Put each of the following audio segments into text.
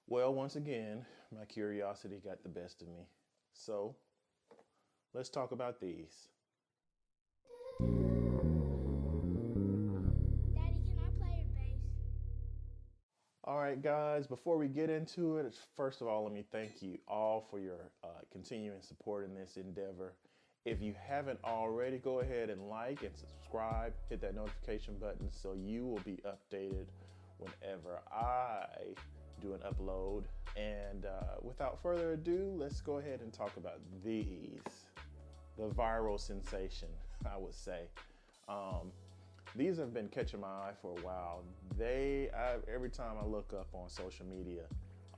Well, once again, my curiosity got the best of me. So let's talk about these. Daddy, can I play your bass? All right, guys, before we get into it, first of all, let me thank you all for your continuing support in this endeavor. If you haven't already, go ahead and like and subscribe, hit that notification button so you will be updated whenever I do an upload. And without further ado, let's go ahead and talk about these. The viral sensation, I would say. These have been catching my eye for a while. Every time I look up on social media,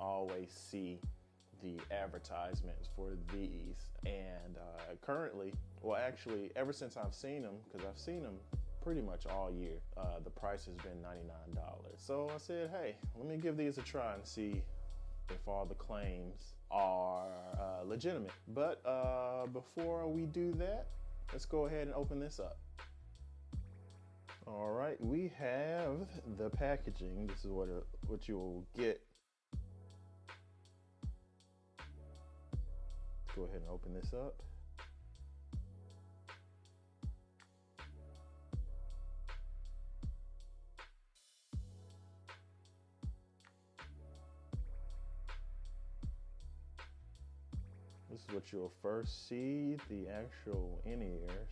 I always see the advertisements for these. And currently, well, actually, ever since I've seen them, because I've seen them pretty much all year, the price has been $99. So I said, hey, let me give these a try and see if all the claims are legitimate. But before we do that, let's go ahead and open this up. All right, we have the packaging. This is what you will get. Go ahead and open this up. This is what you'll first see, the actual in-ears.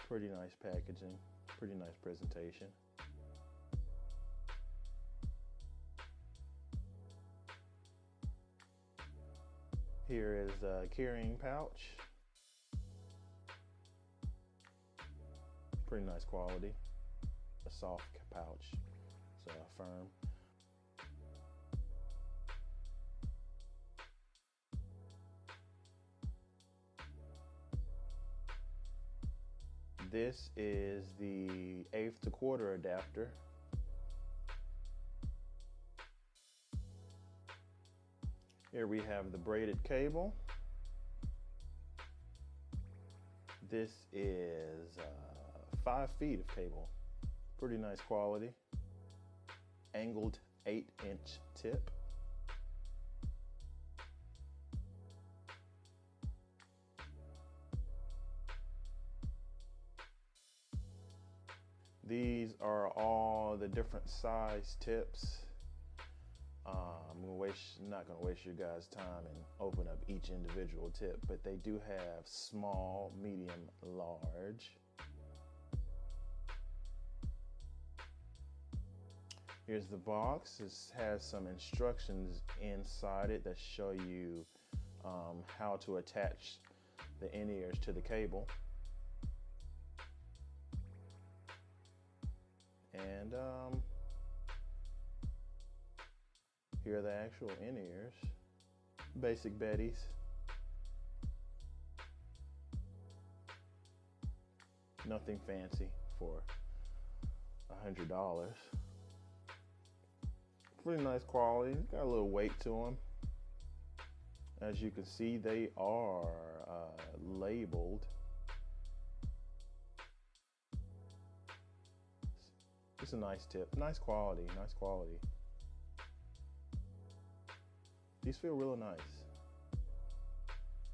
Pretty nice packaging, pretty nice presentation. Here is a carrying pouch. Pretty nice quality. A soft pouch, so firm. This is the 1/8 to 1/4 adapter. Here we have the braided cable. This is 5 feet of cable. Pretty nice quality. Angled 8-inch tip. These are all the different size tips. I'm not gonna waste your guys' time and open up each individual tip, but they do have small, medium, large. Here's the box. This has some instructions inside it that show you how to attach the in-ears to the cable. And here are the actual in-ears. Basic Betties. Nothing fancy for $100. Pretty nice quality. Got a little weight to them. As you can see, they are labeled. It's a nice tip, nice quality, nice quality. These feel really nice.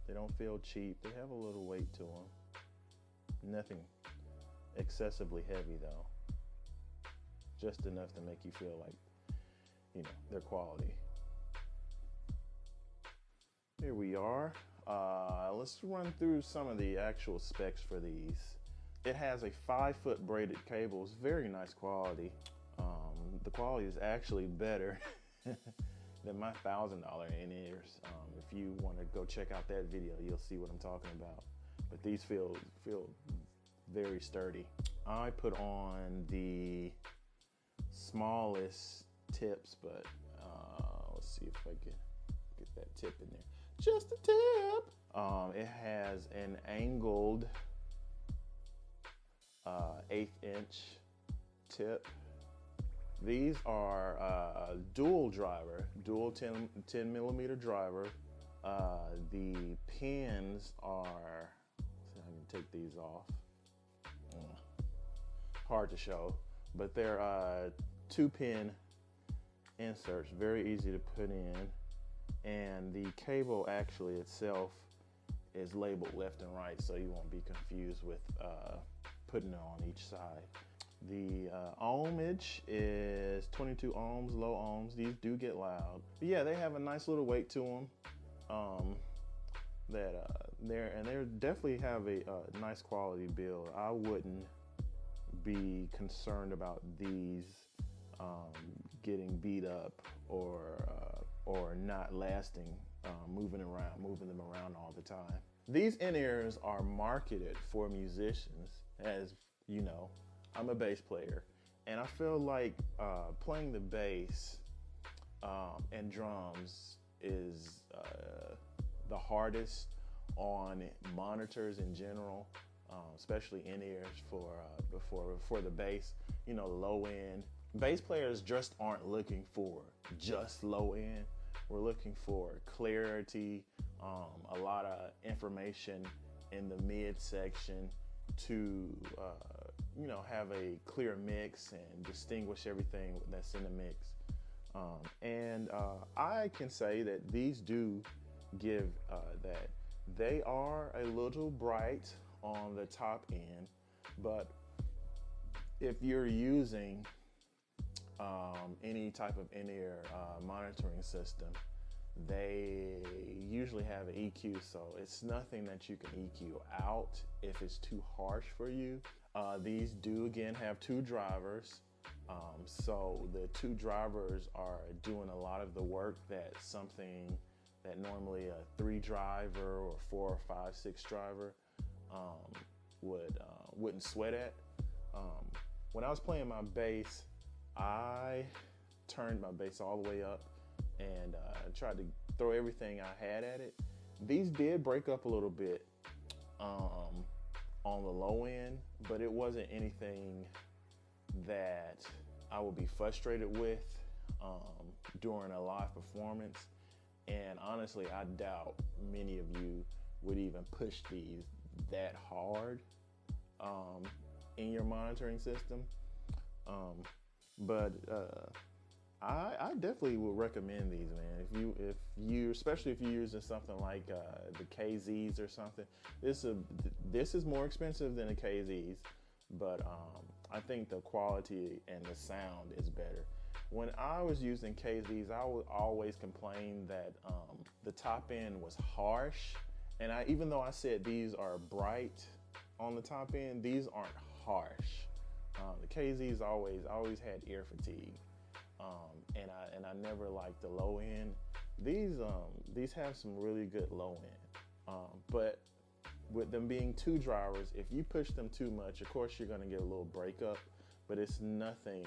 They don't feel cheap. They have a little weight to them. Nothing excessively heavy though. Just enough to make you feel like, you know, they're quality. Here we are. Let's run through some of the actual specs for these. It has a 5-foot braided cable. It's very nice quality. The quality is actually better than my $1,000 in-ears. If you want to go check out that video, you'll see what I'm talking about. But these feel very sturdy. I put on the smallest tips, but let's see if I can get that tip in there. Just a tip. It has an angled 1/8-inch tip. These are dual driver, dual 10 millimeter driver. The pins are, see, I can take these off. Hard to show, but they're 2-pin inserts, very easy to put in, and the cable actually itself is labeled left and right, so you won't be confused with putting it on each side. The ohmage is 22 ohms, low ohms. These do get loud, but yeah, they have a nice little weight to them. They're definitely have a nice quality build. I wouldn't be concerned about these getting beat up or not lasting, moving them around all the time. These in-ears are marketed for musicians. As you know, I'm a bass player, and I feel like playing the bass and drums is the hardest on monitors in general, especially in-ears for the bass. You know, low end. Bass players just aren't looking for just low end. We're looking for clarity, a lot of information in the mid section to have a clear mix and distinguish everything that's in the mix. I can say that these do give that. They are a little bright on the top end, but if you're using any type of in-ear monitoring system, they usually have an EQ, so it's nothing that you can EQ out if it's too harsh for you. These do again have two drivers, so the two drivers are doing a lot of the work that something that normally a 3 driver or 4 or 5, 6 driver wouldn't sweat at. When I was playing my bass, I turned my bass all the way up and tried to throw everything I had at it. These did break up a little bit on the low end, but it wasn't anything that I would be frustrated with during a live performance. And honestly, I doubt many of you would even push these that hard in your monitoring system. But I definitely would recommend these, man. If you especially if you're using something like the KZs or something, this is more expensive than the KZs, but I think the quality and the sound is better. When I was using KZs, I would always complain that the top end was harsh, and even though I said these are bright on the top end, these aren't harsh. The KZs always had ear fatigue, and I never liked the low end. These have some really good low end, but with them being 2 drivers, if you push them too much, of course you're gonna get a little breakup, but it's nothing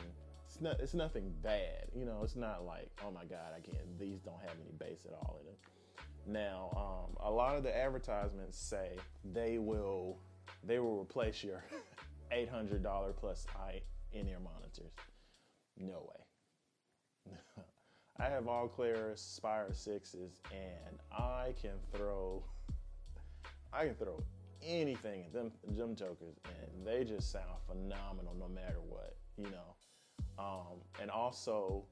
bad. You know, it's not like, oh my God, these don't have any bass at all in them. Now, a lot of the advertisements say they will replace your $800 plus in-ear monitors. No way. I have all clear Spire 6s, and I can throw anything at them jokers, and they just sound phenomenal no matter what, you know. And also,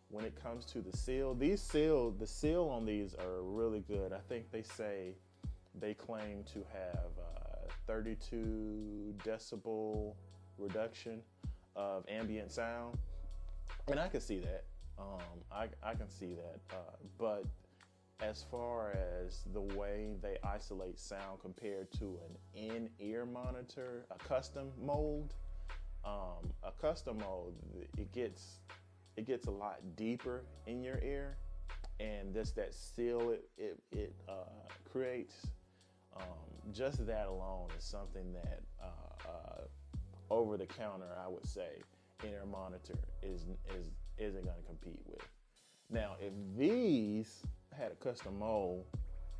when it comes to the seal, the seal on these are really good. I think they claim to have 32 decibel reduction of ambient sound, and I can see that. I can see that. But as far as the way they isolate sound compared to an in-ear monitor, a custom mode, it gets a lot deeper in your ear, and that seal it creates, just that alone is something that over the counter, I would say, in-ear monitor isn't going to compete with. Now, if these had a custom mold,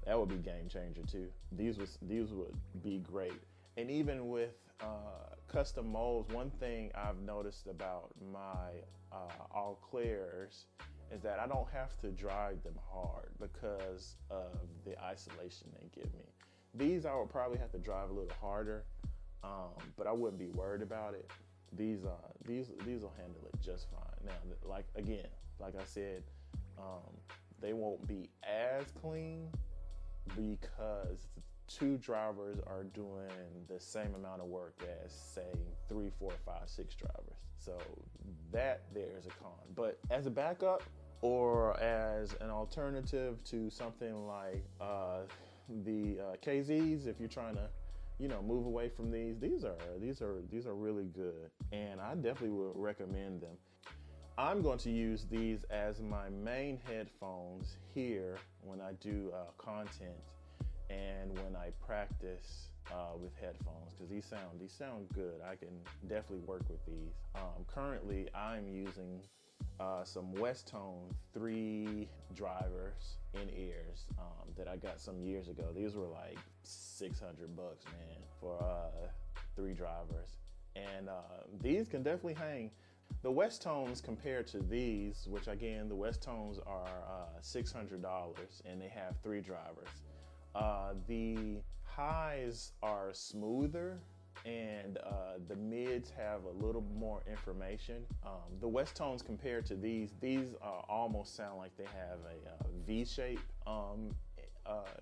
that would be game changer too. These would be great. And even with custom molds, one thing I've noticed about my all clears is that I don't have to drive them hard because of the isolation they give me. These I would probably have to drive a little harder, but I wouldn't be worried about it. these will handle it just fine. Now, like again, like I said, they won't be as clean because two drivers are doing the same amount of work as say 3, 4, 5, 6 drivers. So that there's a con. But as a backup or as an alternative to something like the KZs, if you're trying to move away from these are really good, and I definitely would recommend them. I'm going to use these as my main headphones here when I do content and when I practice with headphones, because these sound good. I can definitely work with these. Currently, I'm using some West Tone 3 drivers in ears that I got some years ago. These were like $600, man, for 3 drivers, and these can definitely hang. The West Tones compared to these, which again, the West Tones are $600 and they have 3 drivers. The highs are smoother and the mids have a little more information. The West Tones compared to these almost sound like they have a V shape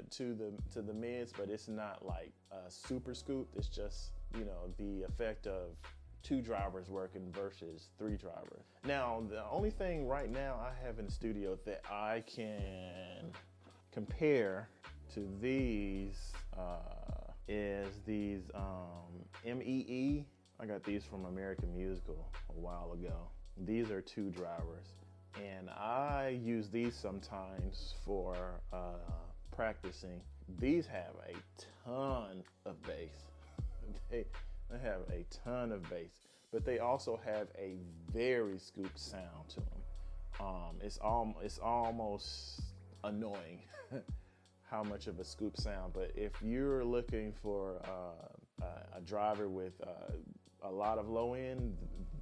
to the mids, but it's not like super scooped. It's just the effect of 2 drivers working versus 3 drivers. Now, the only thing right now I have in the studio that I can compare to these is these MEE. I got these from American Musical a while ago. These are 2 drivers, and I use these sometimes for practicing. These have a ton of bass. They have a ton of bass, but they also have a very scooped sound to them. It's almost annoying how much of a scoop sound. But if you're looking for a driver with a lot of low end,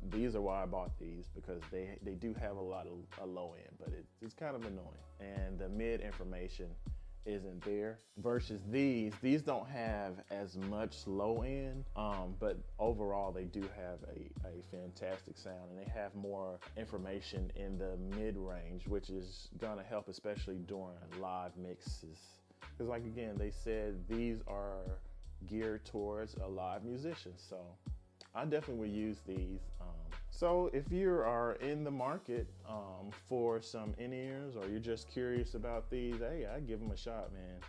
these are why I bought these, because they do have a lot of low end, but it's kind of annoying, and the mid information isn't there. Versus these don't have as much low end, but overall they do have a fantastic sound, and they have more information in the mid range, which is gonna help especially during live mixes, because like again, they said these are geared towards a live musician, so I definitely would use these. So if you are in the market for some in-ears, or you're just curious about these, hey, I give them a shot, man.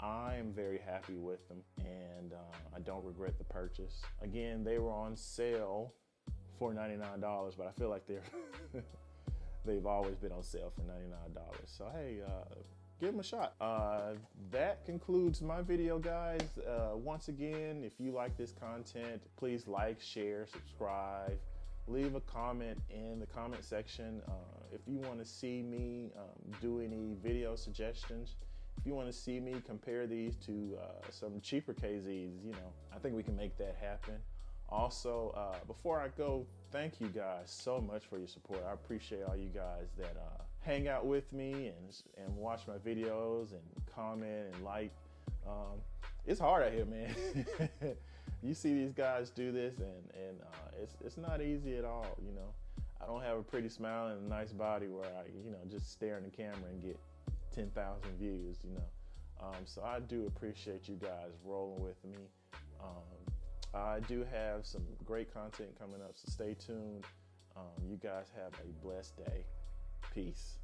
I am very happy with them, and I don't regret the purchase. Again, they were on sale for $99, but I feel like they've always been on sale for $99. So hey, give them a shot. That concludes my video, guys. Once again, if you like this content, please like, share, subscribe. Leave a comment in the comment section. If you want to see me do any video suggestions, if you want to see me compare these to some cheaper KZs, I think we can make that happen. Also, before I go, thank you guys so much for your support. I appreciate all you guys that hang out with me and watch my videos and comment and like. It's hard out here, man. You see these guys do this, and it's not easy at all. I don't have a pretty smile and a nice body where I just stare in the camera and get 10,000 views. So I do appreciate you guys rolling with me. I do have some great content coming up, so stay tuned. You guys have a blessed day. Peace.